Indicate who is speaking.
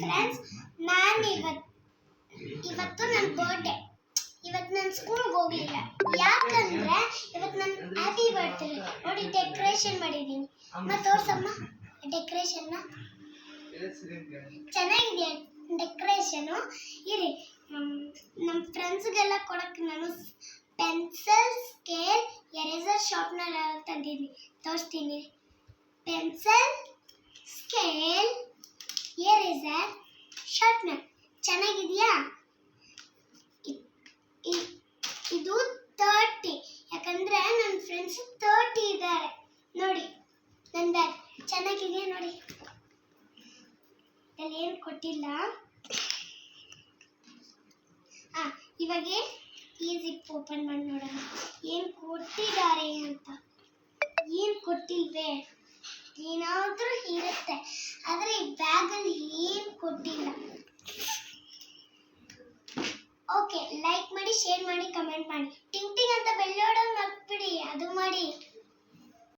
Speaker 1: Friends, ನಾನು ಇವತ್ತು ನನ್ನ ಬರ್ಡೇ. ಇವತ್ತು ನಾನು ಸ್ಕೂಲ್ಗೆ ಹೋಗಲಿಲ್ಲ, ಯಾಕಂದ್ರೆ ಇವತ್ತು ನನ್ನ ಹ್ಯಾಪಿ ಬರ್ತ್ಡೇ. ನೋಡಿ ಡೆಕೋರೇಷನ್ ಮಾಡಿದ್ದೀನಿ. ಅಮ್ಮ ತೋರ್ಸಮ್ಮ ಡೆಕೋರೇಷನ್ನ. ಚೆನ್ನಾಗಿದೆ ಡೆಕೋರೇಷನು. ಇರಿ, ನಮ್ಮ ಫ್ರೆಂಡ್ಸ್ಗೆಲ್ಲ ಕೊಡಕ್ಕೆ ನಾನು ಪೆನ್ಸಿಲ್, ಸ್ಕೇಲ್, ಎರೇಸರ್, ಶಾರ್ಪ್ನರ್ ತಂದಿದ್ದೀನಿ. ತೋರಿಸ್ತೀನಿ. Pencil, scale, eraser, sharpener. ಚೆನ್ನಾಗಿದೆಯಾ? ಇದು 30, ಯಾಕಂದ್ರೆ ನನ್ನ ಫ್ರೆಂಡ್ಸ್ 30 ಇದ್ದಾರೆ. ನೋಡಿ ನನ್ನ ಬ್ಯಾಗ್ ಚೆನ್ನಾಗಿದೆಯಾ? ನೋಡಿ, ಅಲ್ಲಿ ಏನು ಕೊಟ್ಟಿಲ್ಲ. ಇವಾಗ ಈ ಜಿಪ್ ಓಪನ್ ಮಾಡಿ ನೋಡೋಣ ಏನು ಕೊಟ್ಟಿದ್ದಾರೆ ಅಂತ. ಏನು ಕೊಟ್ಟಿಲ್ವೇ? ಏನಾದರೂ ಇರುತ್ತೆ, ಆದರೆ ಈ ಬ್ಯಾಗಲ್ಲಿ ಏನು ಕೊಟ್ಟಿಲ್ಲ. ಓಕೆ, ಲೈಕ್ ಮಾಡಿ, ಶೇರ್ ಮಾಡಿ, ಕಮೆಂಟ್ ಮಾಡಿ. ಟಿಂಗ್ ಟಿಂಗ್ ಅಂತ ಬೆಲ್ ಹೊಡೆಯೋದು ಮರ್ತ್ಬಿಡಿ, ಅದು ಮಾಡಿ.